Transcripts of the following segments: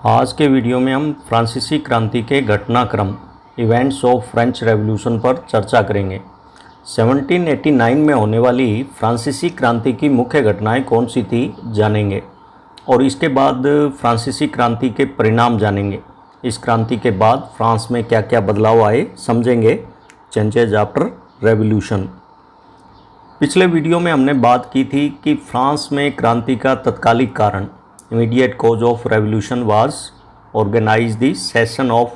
आज के वीडियो में हम फ्रांसीसी क्रांति के घटनाक्रम इवेंट्स ऑफ फ्रेंच रेवोल्यूशन पर चर्चा करेंगे। 1789 में होने वाली फ्रांसीसी क्रांति की मुख्य घटनाएं कौन सी थी जानेंगे और इसके बाद फ्रांसीसी क्रांति के परिणाम जानेंगे। इस क्रांति के बाद फ्रांस में क्या क्या बदलाव आए समझेंगे। Changes after revolution. पिछले वीडियो में हमने बात की थी कि फ्रांस में क्रांति का तत्कालिक कारण immediate cause of revolution was organise the session of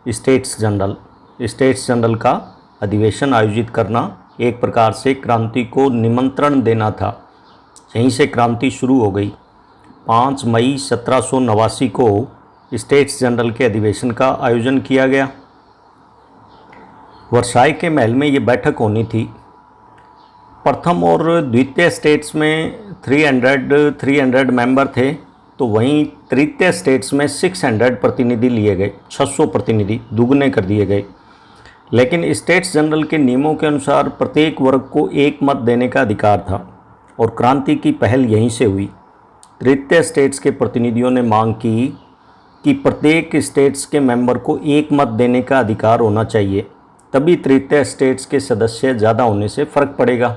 States General. States General का अधिवेशन आयोजित करना एक प्रकार से क्रांति को निमंत्रण देना था। यहीं से क्रांति शुरू हो गई। 5 मई 1789 को स्टेट्स जनरल के अधिवेशन का आयोजन किया गया। वर्साई के महल में ये बैठक होनी थी। प्रथम और द्वितीय स्टेट्स में 300 मेंबर थे, तो वहीं तृतीय स्टेट्स में 600 प्रतिनिधि लिए गए। 600 प्रतिनिधि दुगने कर दिए गए। लेकिन स्टेट्स जनरल के नियमों के अनुसार प्रत्येक वर्ग को एक मत देने का अधिकार था और क्रांति की पहल यहीं से हुई। तृतीय स्टेट्स के प्रतिनिधियों ने मांग की कि प्रत्येक स्टेट्स के मेंबर को एक मत देने का अधिकार होना चाहिए, तभी तृतीय स्टेट्स के सदस्य ज़्यादा होने से फ़र्क पड़ेगा।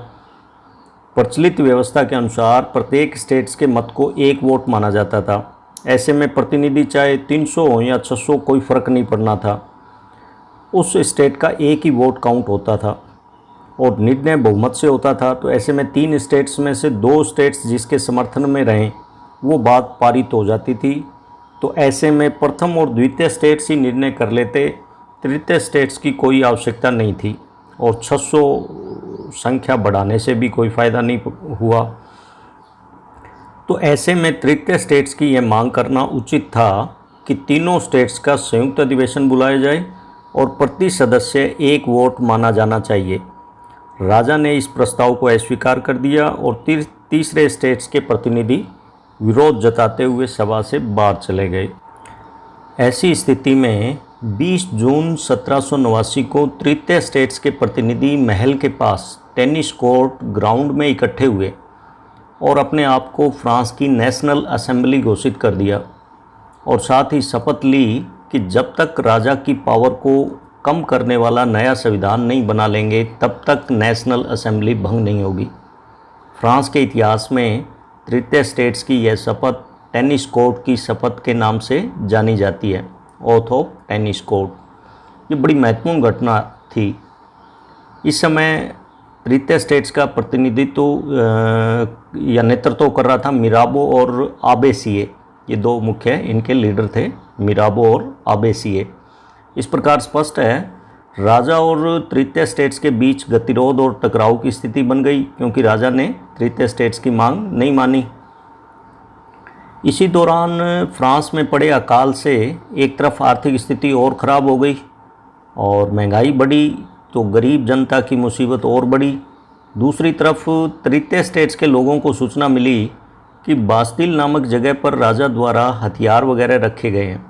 प्रचलित व्यवस्था के अनुसार प्रत्येक स्टेट्स के मत को एक वोट माना जाता था। ऐसे में प्रतिनिधि चाहे 300 हो या 600 कोई फ़र्क नहीं पड़ना था। उस स्टेट का एक ही वोट काउंट होता था और निर्णय बहुमत से होता था। तो ऐसे में 3 स्टेट्स में से 2 स्टेट्स जिसके समर्थन में रहें वो बात पारित हो जाती थी। तो ऐसे में प्रथम और द्वितीय स्टेट्स ही निर्णय कर लेते, तृतीय स्टेट्स की कोई आवश्यकता नहीं थी और 600 संख्या बढ़ाने से भी कोई फ़ायदा नहीं हुआ। तो ऐसे में तृतीय स्टेट्स की यह मांग करना उचित था कि तीनों स्टेट्स का संयुक्त अधिवेशन बुलाया जाए और प्रति सदस्य एक वोट माना जाना चाहिए। राजा ने इस प्रस्ताव को अस्वीकार कर दिया और तीसरे स्टेट्स के प्रतिनिधि विरोध जताते हुए सभा से बाहर चले गए। ऐसी स्थिति में 20 जून 1789 को तृतीय स्टेट्स के प्रतिनिधि महल के पास टेनिस कोर्ट ग्राउंड में इकट्ठे हुए और अपने आप को फ्रांस की नेशनल असेंबली घोषित कर दिया और साथ ही शपथ ली कि जब तक राजा की पावर को कम करने वाला नया संविधान नहीं बना लेंगे तब तक नेशनल असेंबली भंग नहीं होगी। फ्रांस के इतिहास में तृतीय स्टेट्स की यह शपथ टेनिस कोर्ट की शपथ के नाम से जानी जाती है, ओथ ऑफ टेनिस कोर्ट। ये बड़ी महत्वपूर्ण घटना थी। इस समय तृतीय स्टेट्स का प्रतिनिधित्व या नेतृत्व कर रहा था मिराबो और आबेसिए। ये 2 मुख्य इनके लीडर थे, मिराबो और आबेसिए। इस प्रकार स्पष्ट है राजा और तृतीय स्टेट्स के बीच गतिरोध और टकराव की स्थिति बन गई क्योंकि राजा ने तृतीय स्टेट्स की मांग नहीं मानी। इसी दौरान फ्रांस में पड़े अकाल से एक तरफ आर्थिक स्थिति और ख़राब हो गई और महंगाई बढ़ी, तो गरीब जनता की मुसीबत और बढ़ी। दूसरी तरफ तृतीय स्टेट्स के लोगों को सूचना मिली कि बास्तिल नामक जगह पर राजा द्वारा हथियार वगैरह रखे गए हैं।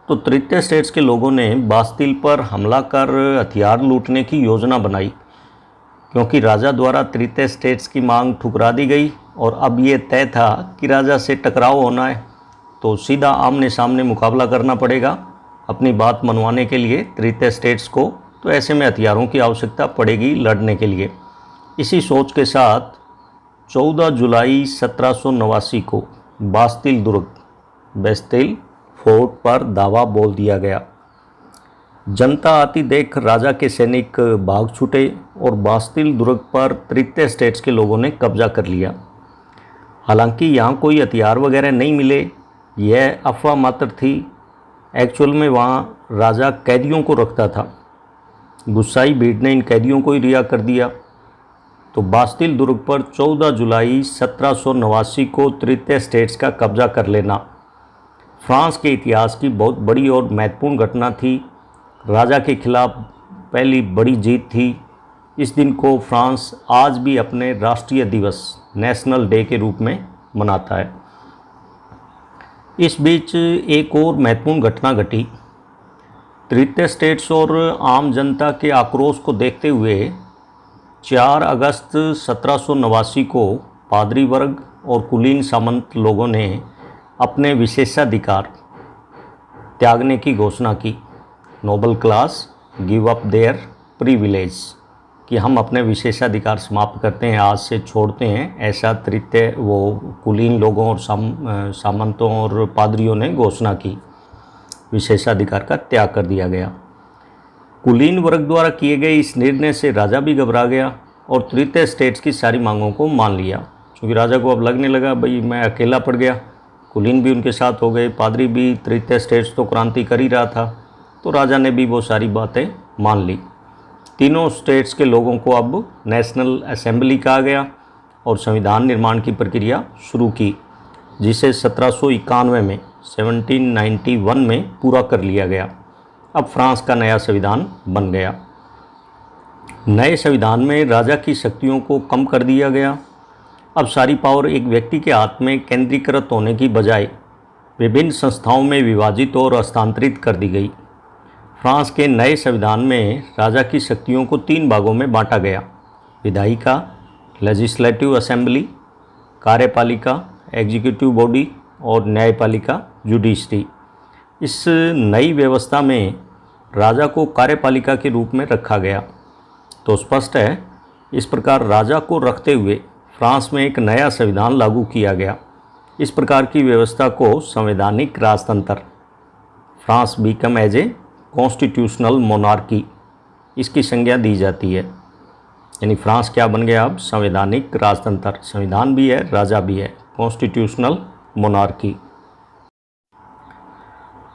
तो तृतीय स्टेट्स के लोगों ने बास्तिल पर हमला कर हथियार लूटने की योजना बनाई। क्योंकि राजा द्वारा तृतीय स्टेट्स की मांग ठुकरा दी गई और अब ये तय था कि राजा से टकराव होना है, तो सीधा आमने सामने मुकाबला करना पड़ेगा अपनी बात मनवाने के लिए तृतीय स्टेट्स को। तो ऐसे में हथियारों की आवश्यकता पड़ेगी लड़ने के लिए। इसी सोच के साथ 14 जुलाई 1789 को बास्तिल दुर्ग बेस्तिल फोर्ट पर दावा बोल दिया गया। जनता आती देख राजा के सैनिक भाग छूटे और बास्तिल दुर्ग पर तृतीय स्टेट्स के लोगों ने कब्जा कर लिया। हालांकि यहाँ कोई हथियार वगैरह नहीं मिले, यह अफवाह मात्र थी। एक्चुअल में वहाँ राजा कैदियों को रखता था। गुस्साई भीड़ ने इन कैदियों को ही रिहा कर दिया। तो बास्तिल दुर्ग पर 14 जुलाई 1789 को तृतीय स्टेट्स का कब्जा कर लेना फ्रांस के इतिहास की बहुत बड़ी और महत्वपूर्ण घटना थी। राजा के खिलाफ पहली बड़ी जीत थी। इस दिन को फ्रांस आज भी अपने राष्ट्रीय दिवस नेशनल डे के रूप में मनाता है। इस बीच एक और महत्वपूर्ण घटना घटी। तृतीय स्टेट्स और आम जनता के आक्रोश को देखते हुए 4 अगस्त 1789 को पादरी वर्ग और कुलीन सामंत लोगों ने अपने विशेषाधिकार त्यागने की घोषणा की। Noble class give up their privilege, कि हम अपने विशेषाधिकार समाप्त करते हैं, आज से छोड़ते हैं, ऐसा तृतीय कुलीन लोगों और सामंतों और पादरियों ने घोषणा की। विशेषाधिकार का त्याग कर दिया गया। कुलीन वर्ग द्वारा किए गए इस निर्णय से राजा भी घबरा गया और तृतीय स्टेट्स की सारी मांगों को मान लिया, क्योंकि राजा को अब लगने लगा भाई मैं अकेला पड़ गया। कुलीन भी उनके साथ हो गए, पादरी भी, तृतीय स्टेट्स तो क्रांति कर ही रहा था, तो राजा ने भी वो सारी बातें मान ली। तीनों स्टेट्स के लोगों को अब नेशनल असेंबली कहा गया और संविधान निर्माण की प्रक्रिया शुरू की, जिसे 1791 में 1791 में पूरा कर लिया गया। अब फ्रांस का नया संविधान बन गया। नए संविधान में राजा की शक्तियों को कम कर दिया गया। अब सारी पावर एक व्यक्ति के हाथ में केंद्रीकृत होने की बजाय विभिन्न संस्थाओं में विभाजित और हस्तांतरित कर दी गई। फ्रांस के नए संविधान में राजा की शक्तियों को 3 भागों में बांटा गया: विधायिका लेजिस्लेटिव असेंबली, कार्यपालिका एग्जीक्यूटिव बॉडी और न्यायपालिका जुडिशरी। इस नई व्यवस्था में राजा को कार्यपालिका के रूप में रखा गया। तो स्पष्ट है, इस प्रकार राजा को रखते हुए फ्रांस में एक नया संविधान लागू किया गया। इस प्रकार की व्यवस्था को संवैधानिक राजतंत्र, France become as a constitutional monarchy, इसकी संज्ञा दी जाती है। यानी फ्रांस क्या बन गया अब? संवैधानिक राजतंत्र। संविधान भी है, राजा भी है, कॉन्स्टिट्यूशनल मोनार्की।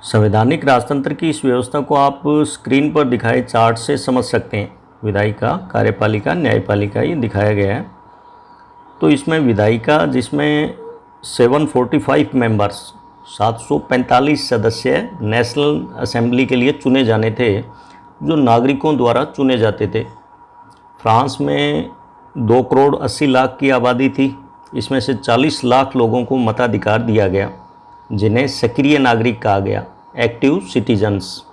संवैधानिक राजतंत्र की इस व्यवस्था को आप स्क्रीन पर दिखाए चार्ट से समझ सकते हैं। विधायिका, कार्यपालिका, न्यायपालिका, ये दिखाया गया है। तो इसमें विधायिका, जिसमें 745 मेंबर्स, 745 सदस्य नेशनल असेंबली के लिए चुने जाने थे, जो नागरिकों द्वारा चुने जाते थे। फ्रांस में 2 करोड़ 80 लाख की आबादी थी। इसमें से 40 लाख लोगों को मताधिकार दिया गया, जिन्हें सक्रिय नागरिक कहा गया, एक्टिव सिटीजन्स।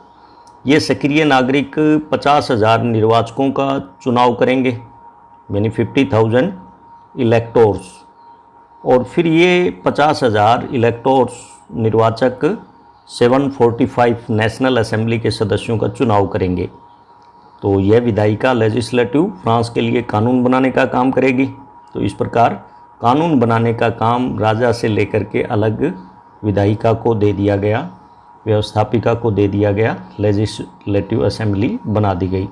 ये सक्रिय नागरिक 50,000 निर्वाचकों का चुनाव करेंगे, यानी 50,000 इलेक्टोर्स। और फिर ये 50,000 इलेक्टोर्स निर्वाचक 745 नेशनल असेंबली के सदस्यों का चुनाव करेंगे। तो यह विधायिका लेजिस्लेटिव फ्रांस के लिए कानून बनाने का काम करेगी। तो इस प्रकार कानून बनाने का काम राजा से लेकर के अलग विधायिका को दे दिया गया, व्यवस्थापिका को दे दिया गया, लेजिस्लेटिव असेंबली बना दी गई।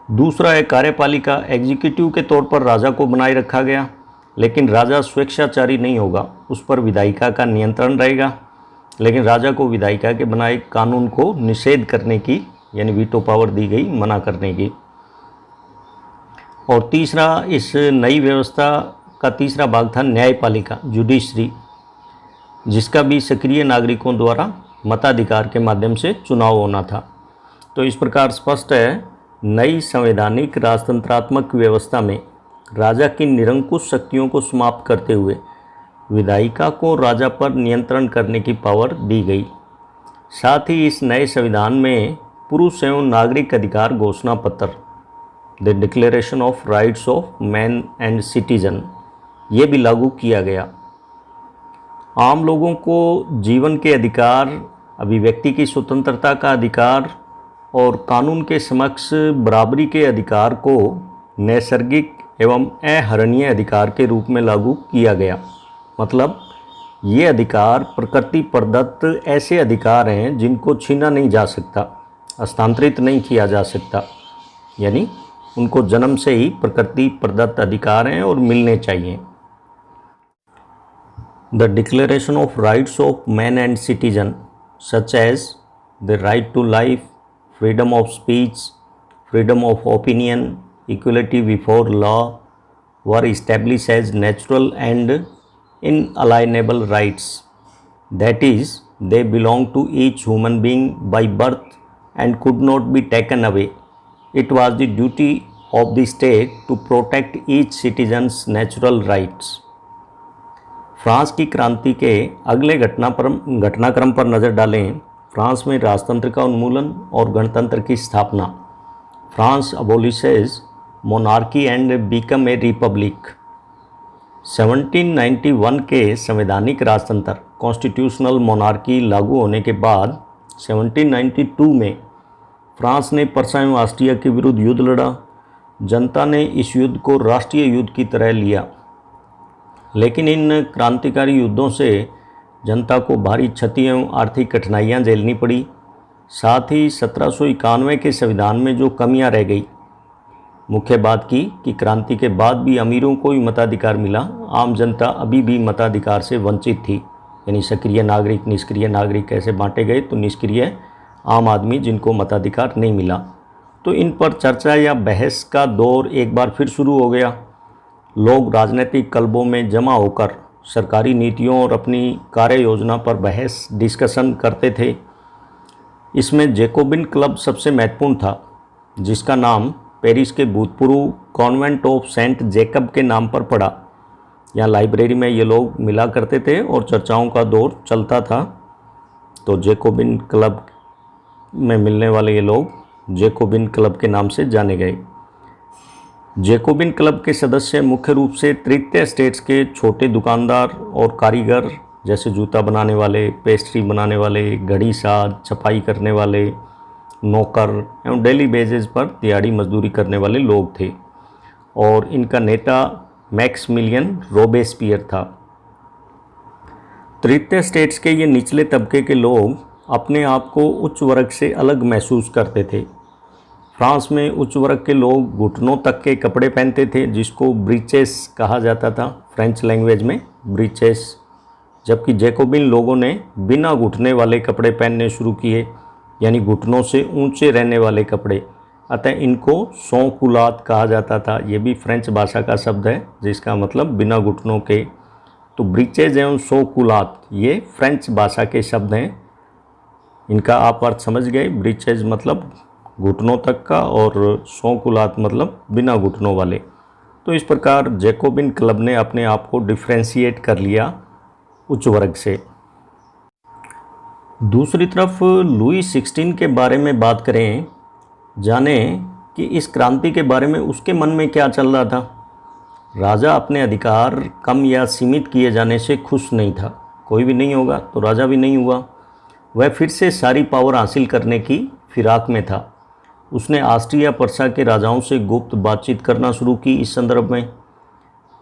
दूसरा है कार्यपालिका, एग्जीक्यूटिव के तौर पर राजा को बनाए रखा गया, लेकिन राजा स्वेच्छाचारी नहीं होगा, उस पर विधायिका का नियंत्रण रहेगा। लेकिन राजा को विधायिका के बनाए कानून को निषेध करने की, यानी वीटो पावर दी गई, मना करने की। और तीसरा, इस नई व्यवस्था का तीसरा भाग था न्यायपालिका, जुडिशरी, जिसका भी सक्रिय नागरिकों द्वारा मताधिकार के माध्यम से चुनाव होना था। तो इस प्रकार स्पष्ट है, नई संवैधानिक राजतंत्रात्मक व्यवस्था में राजा की निरंकुश शक्तियों को समाप्त करते हुए विधायिका को राजा पर नियंत्रण करने की पावर दी गई। साथ ही इस नए संविधान में पुरुष एवं नागरिक अधिकार घोषणा पत्र, the declaration of rights of man and citizen, ये भी लागू किया गया। आम लोगों को जीवन के अधिकार, अभिव्यक्ति की स्वतंत्रता का अधिकार और कानून के समक्ष बराबरी के अधिकार को नैसर्गिक एवं अहरणीय अधिकार के रूप में लागू किया गया। मतलब ये अधिकार प्रकृति प्रदत्त ऐसे अधिकार हैं जिनको छीना नहीं जा सकता, हस्तांतरित नहीं किया जा सकता, यानी उनको जन्म से ही प्रकृति प्रदत्त अधिकार हैं और मिलने चाहिए। The Declaration of Rights of Man and Citizen, such as the right to life, freedom of speech, freedom of opinion, equality before law, were established as natural and inalienable rights. That is, they belong to each human being by birth and could not be taken away. It was the duty of the state to protect each citizen's natural rights. France की क्रांति के अगले घटनाक्रम पर नज़र डालें। France में राजतंत्र का उन्मूलन और गणतंत्र की स्थापना। France abolishes monarchy and become a republic. 1791 के संवैधानिक राजतंत्र, कॉन्स्टिट्यूशनल मोनार्की लागू होने के बाद 1792 में फ्रांस ने पर्सा एवं ऑस्ट्रिया के विरुद्ध युद्ध लड़ा। जनता ने इस युद्ध को राष्ट्रीय युद्ध की तरह लिया, लेकिन इन क्रांतिकारी युद्धों से जनता को भारी क्षति एवं आर्थिक कठिनाइयाँ झेलनी पड़ी। साथ ही 1791 के संविधान में जो कमियां रह गई, मुख्य बात की कि क्रांति के बाद भी अमीरों को ही मताधिकार मिला, आम जनता अभी भी मताधिकार से वंचित थी। यानी सक्रिय नागरिक, निष्क्रिय नागरिक ऐसे बांटे गए, तो निष्क्रिय आम आदमी जिनको मताधिकार नहीं मिला। तो इन पर चर्चा या बहस का दौर एक बार फिर शुरू हो गया। लोग राजनीतिक क्लबों में जमा होकर सरकारी नीतियों और अपनी कार्य योजना पर बहस डिस्कशन करते थे। इसमें जैकोबिन क्लब सबसे महत्वपूर्ण था, जिसका नाम पेरिस के भूतपूर्व कॉन्वेंट ऑफ सेंट जैकब के नाम पर पड़ा। यहाँ लाइब्रेरी में ये लोग मिला करते थे और चर्चाओं का दौर चलता था। तो जैकोबिन क्लब में मिलने वाले ये लोग जैकोबिन क्लब के नाम से जाने गए। जैकोबिन क्लब के सदस्य मुख्य रूप से तृतीय स्टेट्स के छोटे दुकानदार और कारीगर, जैसे जूता बनाने वाले, पेस्ट्री बनाने वाले, घड़ी साज, छपाई करने वाले, नौकर एवं डेली बेसिस पर दिहाड़ी मजदूरी करने वाले लोग थे। और इनका नेता मैक्समिलियन रोबेस्पियर था। तृतीय स्टेट्स के ये निचले तबके के लोग अपने आप को उच्च वर्ग से अलग महसूस करते थे। फ्रांस में उच्च वर्ग के लोग घुटनों तक के कपड़े पहनते थे, जिसको ब्रीचेस कहा जाता था, फ्रेंच लैंग्वेज में ब्रीचेस। जबकि जैकोबिन लोगों ने बिना घुटने वाले कपड़े पहनने शुरू किए, यानी घुटनों से ऊंचे रहने वाले कपड़े। अतः इनको सौकुलात कहा जाता था। ये भी फ्रेंच भाषा का शब्द है, जिसका मतलब बिना घुटनों के। तो ब्रीचेज एवं सौकुलात ये फ्रेंच भाषा के शब्द हैं। इनका आप अर्थ समझ गए। ब्रीचेज मतलब घुटनों तक का और सौकुलात मतलब बिना घुटनों वाले। तो इस प्रकार जैकोबिन क्लब ने अपने आप को डिफ्रेंशिएट कर लिया उच्च वर्ग से। दूसरी तरफ लुई 16 के बारे में बात करें, जाने कि इस क्रांति के बारे में उसके मन में क्या चल रहा था। राजा अपने अधिकार कम या सीमित किए जाने से खुश नहीं था। कोई भी नहीं होगा तो राजा भी नहीं हुआ। वह फिर से सारी पावर हासिल करने की फिराक में था। उसने ऑस्ट्रिया पर्सा के राजाओं से गुप्त बातचीत करना शुरू की। इस संदर्भ में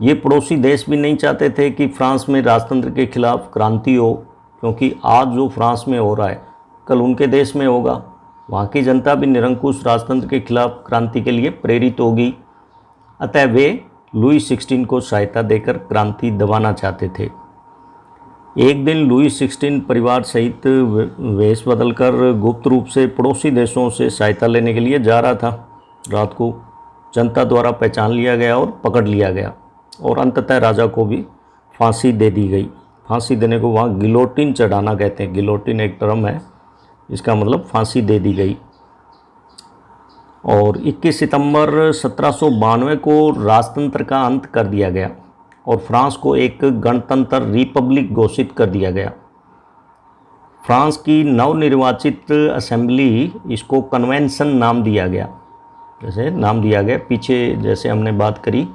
ये पड़ोसी देश भी नहीं चाहते थे कि फ्रांस में राजतंत्र के खिलाफ क्रांति हो, क्योंकि आज जो फ्रांस में हो रहा है कल उनके देश में होगा। वहाँ की जनता भी निरंकुश राजतंत्र के खिलाफ क्रांति के लिए प्रेरित होगी। अतः वे लुई 16 को सहायता देकर क्रांति दबाना चाहते थे। एक दिन लुई 16 परिवार सहित वेश बदलकर गुप्त रूप से पड़ोसी देशों से सहायता लेने के लिए जा रहा था। रात को जनता द्वारा पहचान लिया गया और पकड़ लिया गया और अंततः राजा को भी फांसी दे दी गई। फांसी देने को वहाँ गिलोटिन चढ़ाना कहते हैं। गिलोटिन एक टर्म है, इसका मतलब फांसी दे दी गई। और 21 सितंबर 1792 को राजतंत्र का अंत कर दिया गया और फ्रांस को एक गणतंत्र रिपब्लिक घोषित कर दिया गया। फ्रांस की नवनिर्वाचित असेंबली, इसको कन्वेंशन नाम दिया गया। जैसे नाम दिया गया, पीछे जैसे हमने बात करी,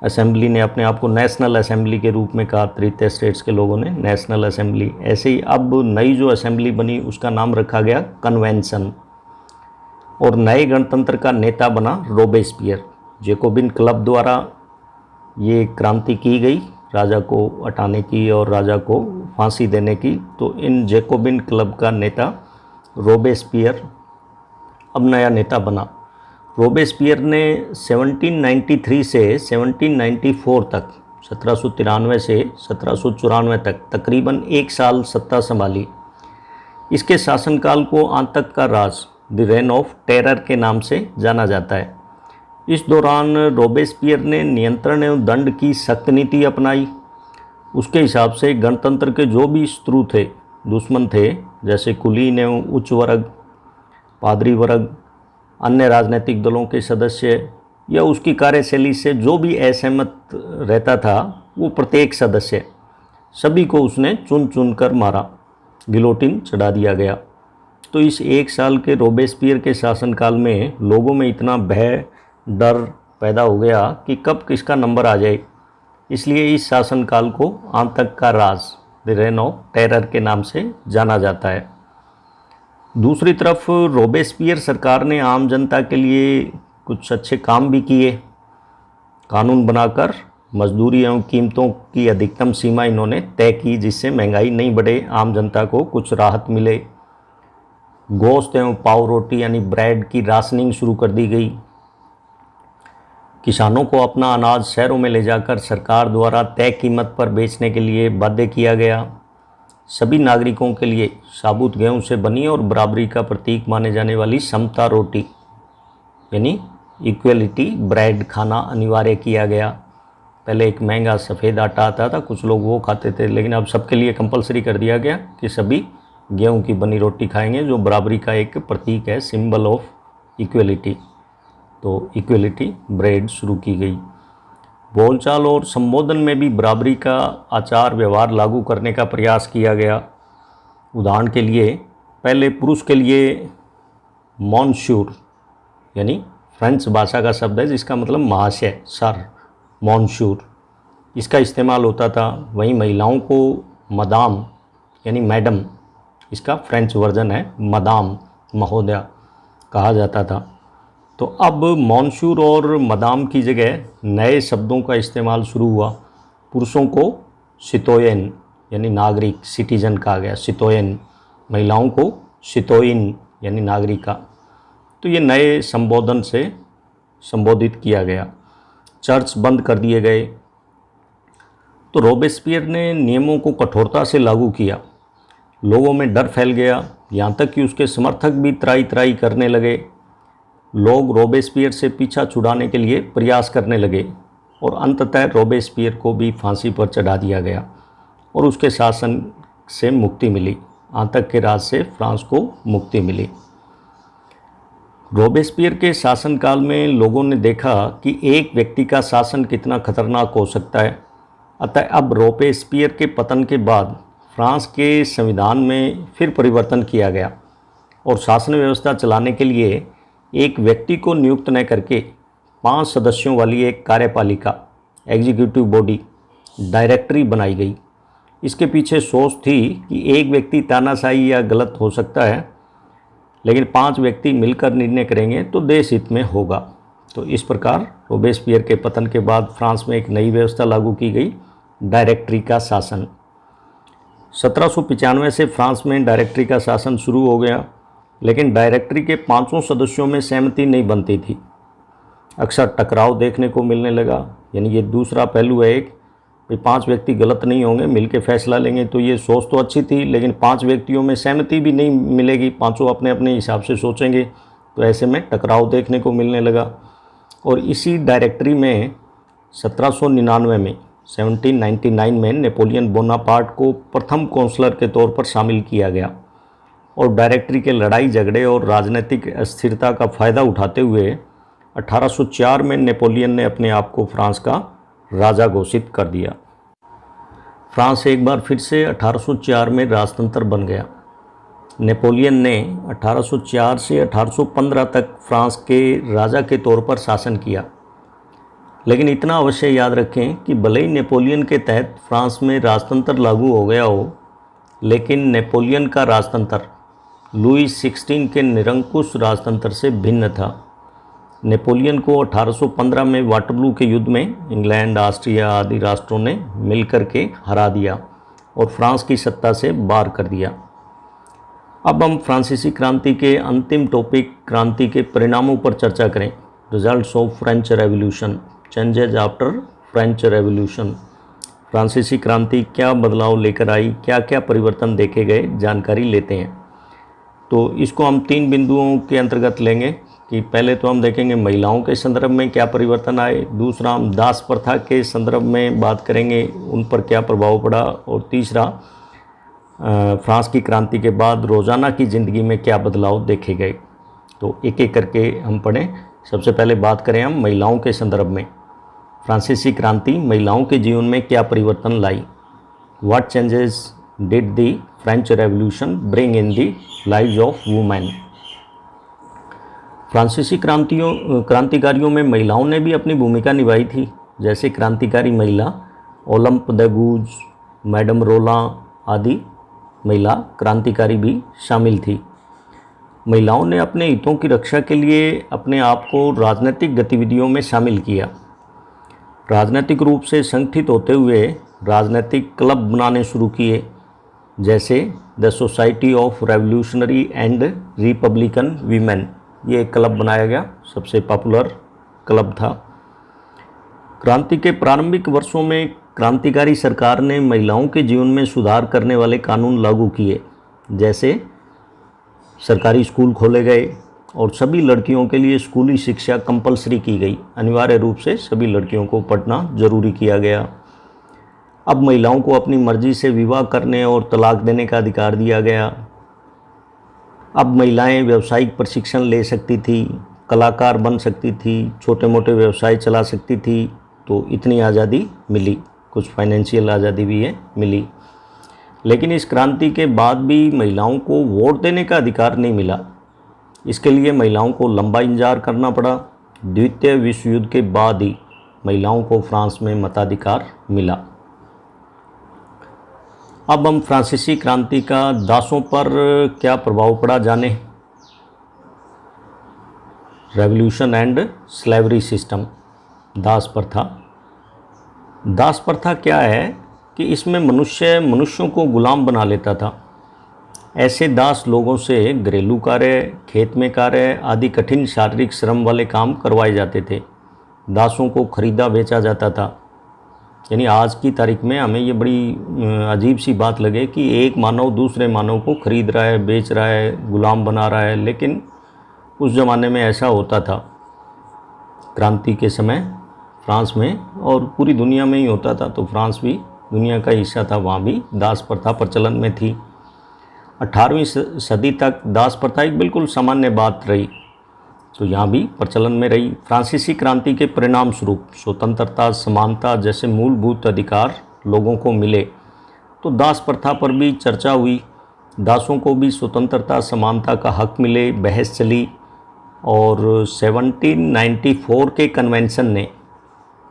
असेंबली ने अपने आप को नेशनल असेंबली के रूप में कहा, तृतीय स्टेट्स के लोगों ने नेशनल असेंबली। ऐसे ही अब नई जो असेंबली बनी उसका नाम रखा गया कन्वेंशन। और नए गणतंत्र का नेता बना रोबेस्पियर। जैकोबिन क्लब द्वारा ये क्रांति की गई, राजा को हटाने की और राजा को फांसी देने की। तो इन जैकोबिन क्लब का नेता रोबेस्पियर अब नया नेता बना। रोबेस्पियर ने 1793 से 1794 तक, 1793 से 1794 तक तकरीबन एक साल सत्ता संभाली। इसके शासनकाल को आतंक का राज, द रेन ऑफ टेरर के नाम से जाना जाता है। इस दौरान रोबेस्पियर ने नियंत्रण एवं दंड की सख्त नीति अपनाई। उसके हिसाब से गणतंत्र के जो भी शत्रु थे, दुश्मन थे, जैसे कुलीन एवं उच्च वर्ग, पादरी वर्ग, अन्य राजनीतिक दलों के सदस्य या उसकी कार्यशैली से जो भी असहमत रहता था, वो प्रत्येक सदस्य, सभी को उसने चुन चुन कर मारा, गिलोटिन चढ़ा दिया गया। तो इस एक साल के रोबेस्पियर के शासनकाल में लोगों में इतना भय, डर पैदा हो गया कि कब किसका नंबर आ जाए। इसलिए इस शासनकाल को आतंक का राज, द रेन ऑफ टेरर के नाम से जाना जाता है। दूसरी तरफ रोबेस्पियर सरकार ने आम जनता के लिए कुछ अच्छे काम भी किए। कानून बनाकर मजदूरी एवं कीमतों की अधिकतम सीमा इन्होंने तय की, जिससे महंगाई नहीं बढ़े, आम जनता को कुछ राहत मिले। गोश्त एवं पाव रोटी यानी ब्रेड की राशनिंग शुरू कर दी गई। किसानों को अपना अनाज शहरों में ले जाकर सरकार द्वारा तय कीमत पर बेचने के लिए बाध्य किया गया। सभी नागरिकों के लिए साबुत गेहूं से बनी और बराबरी का प्रतीक माने जाने वाली समता रोटी यानी इक्वलिटी ब्रेड खाना अनिवार्य किया गया। पहले एक महंगा सफ़ेद आटा आता था, कुछ लोग वो खाते थे, लेकिन अब सबके लिए कंपलसरी कर दिया गया कि सभी गेहूं की बनी रोटी खाएंगे, जो बराबरी का एक प्रतीक है, सिंबल ऑफ इक्वलिटी। तो इक्वलिटी ब्रेड शुरू की गई। बोलचाल और संबोधन में भी बराबरी का आचार व्यवहार लागू करने का प्रयास किया गया। उदाहरण के लिए पहले पुरुष के लिए मॉन्श्योर यानी फ्रेंच भाषा का शब्द है जिसका मतलब महाशय, सर, मॉन्श्योर, इसका इस्तेमाल होता था। वहीं महिलाओं को मदाम यानी मैडम, इसका फ्रेंच वर्जन है मदाम, महोदया कहा जाता था। तो अब मॉन्श्योर और मदाम की जगह नए शब्दों का इस्तेमाल शुरू हुआ। पुरुषों को सितोयन यानी नागरिक, सिटीजन कहा गया, सितोयन। महिलाओं को सितोइन यानी नागरिका। तो ये नए संबोधन से संबोधित किया गया। चर्च बंद कर दिए गए। तो रोबेस्पियर ने नियमों को कठोरता से लागू किया। लोगों में डर फैल गया, यहाँ तक कि उसके समर्थक भी त्राई त्राई करने लगे। लोग रोबेस्पियर से पीछा छुड़ाने के लिए प्रयास करने लगे और अंततः रोबेस्पियर को भी फांसी पर चढ़ा दिया गया और उसके शासन से मुक्ति मिली। आतंक के राज से फ्रांस को मुक्ति मिली। रोबेस्पियर के शासनकाल में लोगों ने देखा कि एक व्यक्ति का शासन कितना खतरनाक हो सकता है। अतः अब रोबेस्पियर के पतन के बाद फ्रांस के संविधान में फिर परिवर्तन किया गया और शासन व्यवस्था चलाने के लिए एक व्यक्ति को नियुक्त न करके 5 सदस्यों वाली एक कार्यपालिका एग्जीक्यूटिव बॉडी डायरेक्टरी बनाई गई। इसके पीछे सोच थी कि एक व्यक्ति तानाशाही या गलत हो सकता है, लेकिन 5 व्यक्ति मिलकर निर्णय करेंगे तो देश हित में होगा। तो इस प्रकार रोबेस्पियर के पतन के बाद फ्रांस में एक नई व्यवस्था लागू की गई, डायरेक्टरी का शासन। 1795 से फ्रांस में डायरेक्टरी का शासन शुरू हो गया, लेकिन डायरेक्टरी के 5 सदस्यों में सहमति नहीं बनती थी। अक्सर टकराव देखने को मिलने लगा। यानी ये दूसरा पहलू है एक, भाई 5 व्यक्ति गलत नहीं होंगे, मिलके फैसला लेंगे। तो ये सोच तो अच्छी थी, लेकिन 5 व्यक्तियों में सहमति भी नहीं मिलेगी, 5 अपने अपने हिसाब से सोचेंगे, तो ऐसे में टकराव देखने को मिलने लगा। और इसी डायरेक्टरी में 1799 में 1799 में नेपोलियन बोनापार्ट को प्रथम काउंसलर के तौर पर शामिल किया गया और डायरेक्टरी के लड़ाई झगड़े और राजनीतिक अस्थिरता का फ़ायदा उठाते हुए 1804 में नेपोलियन ने अपने आप को फ्रांस का राजा घोषित कर दिया। फ्रांस एक बार फिर से 1804 में राजतंत्र बन गया। नेपोलियन ने 1804 से 1815 तक फ्रांस के राजा के तौर पर शासन किया। लेकिन इतना अवश्य याद रखें कि भले ही नेपोलियन के तहत फ्रांस में राजतंत्र लागू हो गया हो, लेकिन नेपोलियन का राजतंत्र लुई 16 के निरंकुश राजतंत्र से भिन्न था। नेपोलियन को 1815 में वाटरलू के युद्ध में इंग्लैंड, ऑस्ट्रिया आदि राष्ट्रों ने मिलकर के हरा दिया और फ्रांस की सत्ता से बाहर कर दिया। अब हम फ्रांसीसी क्रांति के अंतिम टॉपिक क्रांति के परिणामों पर चर्चा करें। Results of French revolution, changes after French revolution. फ्रांसीसी क्रांति क्या बदलाव लेकर आई, क्या क्या परिवर्तन देखे गए, जानकारी लेते हैं। तो इसको हम 3 बिंदुओं के अंतर्गत लेंगे कि पहले तो हम देखेंगे महिलाओं के संदर्भ में क्या परिवर्तन आए, दूसरा हम दास प्रथा के संदर्भ में बात करेंगे, उन पर क्या प्रभाव पड़ा, और तीसरा फ्रांस की क्रांति के बाद रोज़ाना की ज़िंदगी में क्या बदलाव देखे गए। तो एक एक करके हम पढ़ें। सबसे पहले बात करें हम महिलाओं के संदर्भ में। फ्रांसीसी क्रांति महिलाओं के जीवन में क्या परिवर्तन लाई। What changes did the French revolution bring in the lives of women. फ्रांसीसी क्रांतिकारियों में महिलाओं ने भी अपनी भूमिका निभाई थी। जैसे क्रांतिकारी महिला ओलंप द गूज, मैडम रोला आदि महिला क्रांतिकारी भी शामिल थी। महिलाओं ने अपने हितों की रक्षा के लिए अपने आप को राजनीतिक गतिविधियों में शामिल किया। राजनीतिक रूप से संगठित होते हुए राजनीतिक क्लब बनाने शुरू किए, जैसे the society of revolutionary and Republican women, ये एक क्लब बनाया गया, सबसे पॉपुलर क्लब था। क्रांति के प्रारंभिक वर्षों में क्रांतिकारी सरकार ने महिलाओं के जीवन में सुधार करने वाले कानून लागू किए, जैसे सरकारी स्कूल खोले गए और सभी लड़कियों के लिए स्कूली शिक्षा कंपलसरी की गई। अनिवार्य रूप से सभी लड़कियों को पढ़ना जरूरी किया गया। अब महिलाओं को अपनी मर्जी से विवाह करने और तलाक देने का अधिकार दिया गया। अब महिलाएं व्यावसायिक प्रशिक्षण ले सकती थी, कलाकार बन सकती थी, छोटे मोटे व्यवसाय चला सकती थी। तो इतनी आज़ादी मिली, कुछ फाइनेंशियल आज़ादी भी है मिली। लेकिन इस क्रांति के बाद भी महिलाओं को वोट देने का अधिकार नहीं मिला। इसके लिए महिलाओं को लंबा इंतजार करना पड़ा। द्वितीय विश्व युद्ध के बाद ही महिलाओं को फ्रांस में मताधिकार मिला। अब हम फ्रांसीसी क्रांति का दासों पर क्या प्रभाव पड़ा जाने। रेवोल्यूशन एंड स्लेवरी सिस्टम, दास प्रथा। दास प्रथा क्या है कि इसमें मनुष्यों को गुलाम बना लेता था। ऐसे दास लोगों से घरेलू कार्य, खेत में कार्य आदि कठिन शारीरिक श्रम वाले काम करवाए जाते थे। दासों को खरीदा बेचा जाता था। यानी आज की तारीख में हमें ये बड़ी अजीब सी बात लगे कि एक मानव दूसरे मानव को खरीद रहा है, बेच रहा है, गुलाम बना रहा है, लेकिन उस ज़माने में ऐसा होता था। क्रांति के समय फ्रांस में और पूरी दुनिया में ही होता था। तो फ्रांस भी दुनिया का हिस्सा था, वहाँ भी दास प्रथा प्रचलन में थी। 18वीं सदी तक दास प्रथा एक बिल्कुल सामान्य बात रही, तो यहाँ भी प्रचलन में रही। फ्रांसीसी क्रांति के परिणाम स्वरूप स्वतंत्रता, समानता जैसे मूलभूत अधिकार लोगों को मिले, तो दास प्रथा पर भी चर्चा हुई। दासों को भी स्वतंत्रता, समानता का हक मिले, बहस चली और 1794 के कन्वेंशन ने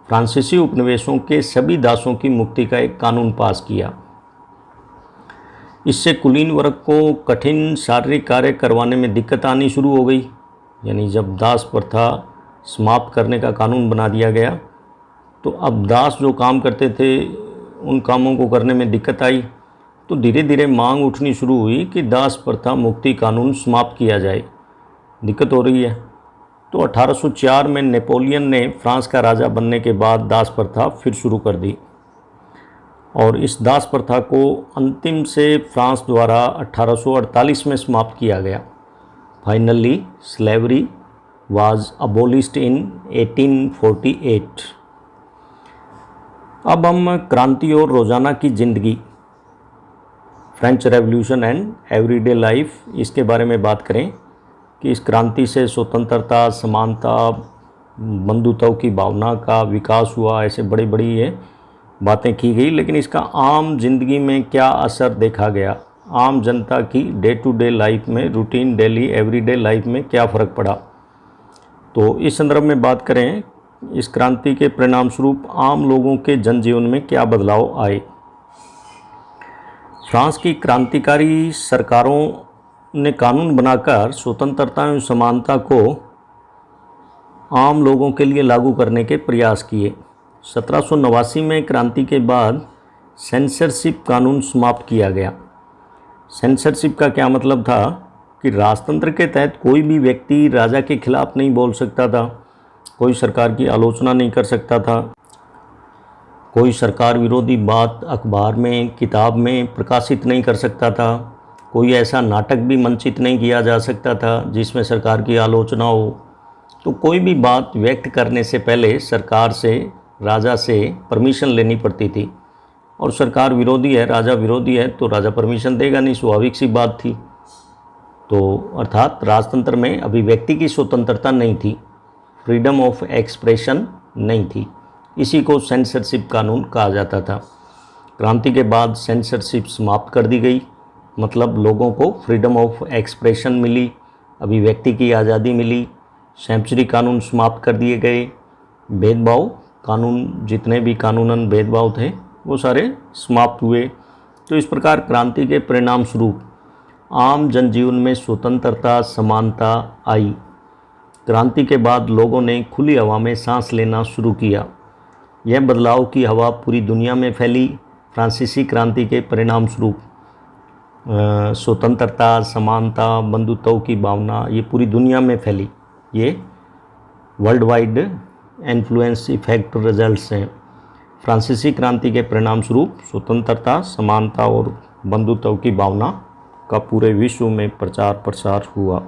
फ्रांसीसी उपनिवेशों के सभी दासों की मुक्ति का एक कानून पास किया। इससे कुलीन वर्ग को कठिन शारीरिक कार्य करवाने में दिक्कत आनी शुरू हो गई। यानी जब दास प्रथा समाप्त करने का कानून बना दिया गया, तो अब दास जो काम करते थे उन कामों को करने में दिक्कत आई। तो धीरे धीरे मांग उठनी शुरू हुई कि दास प्रथा मुक्ति कानून समाप्त किया जाए, दिक्कत हो रही है। तो 1804 में नेपोलियन ने फ्रांस का राजा बनने के बाद दास प्रथा फिर शुरू कर दी और इस दास प्रथा को अंतिम से फ्रांस द्वारा 1848 में समाप्त किया गया। फाइनली स्लेवरी वाज अबोलिश्ड इन 1848। अब हम क्रांति और रोज़ाना की ज़िंदगी, French revolution and everyday life, इसके बारे में बात करें कि इस क्रांति से स्वतंत्रता, समानता, बंधुत्व की भावना का विकास हुआ, ऐसे बड़ी बड़ी ये बातें की गई। लेकिन इसका आम जिंदगी में क्या असर देखा गया, आम जनता की डे टू डे लाइफ में, रूटीन डेली एवरीडे लाइफ में क्या फ़र्क पड़ा, तो इस संदर्भ में बात करें। इस क्रांति के परिणाम स्वरूप आम लोगों के जनजीवन में क्या बदलाव आए। फ्रांस की क्रांतिकारी सरकारों ने कानून बनाकर स्वतंत्रता एवं समानता को आम लोगों के लिए लागू करने के प्रयास किए। 1789 में क्रांति के बाद सेंसरशिप कानून समाप्त किया गया। सेंसरशिप का क्या मतलब था कि राजतंत्र के तहत कोई भी व्यक्ति राजा के खिलाफ नहीं बोल सकता था, कोई सरकार की आलोचना नहीं कर सकता था, कोई सरकार विरोधी बात अखबार में, किताब में प्रकाशित नहीं कर सकता था, कोई ऐसा नाटक भी मंचित नहीं किया जा सकता था जिसमें सरकार की आलोचना हो। तो कोई भी बात व्यक्त करने से पहले सरकार से, राजा से परमिशन लेनी पड़ती थी। और सरकार विरोधी है, राजा विरोधी है, तो राजा परमिशन देगा नहीं, स्वाभाविक सी बात थी। तो अर्थात राजतंत्र में अभिव्यक्ति की स्वतंत्रता नहीं थी, फ्रीडम ऑफ एक्सप्रेशन नहीं थी। इसी को सेंसरशिप कानून कहा जाता था। क्रांति के बाद सेंसरशिप समाप्त कर दी गई, मतलब लोगों को फ्रीडम ऑफ एक्सप्रेशन मिली, अभिव्यक्ति की आज़ादी मिली। सेंचुरी कानून समाप्त कर दिए गए, भेदभाव कानून, जितने भी कानूनन भेदभाव थे वो सारे समाप्त हुए। तो इस प्रकार क्रांति के परिणाम स्वरूप आम जनजीवन में स्वतंत्रता समानता आई। क्रांति के बाद लोगों ने खुली हवा में सांस लेना शुरू किया। यह बदलाव की हवा पूरी दुनिया में फैली। फ्रांसीसी क्रांति के परिणाम स्वरूप स्वतंत्रता समानता बंधुत्व की भावना ये पूरी दुनिया में फैली। ये world wide influence effect results हैं। फ्रांसीसी क्रांति के परिणाम स्वरूप स्वतंत्रता समानता और बंधुत्व की भावना का पूरे विश्व में प्रचार प्रसार हुआ।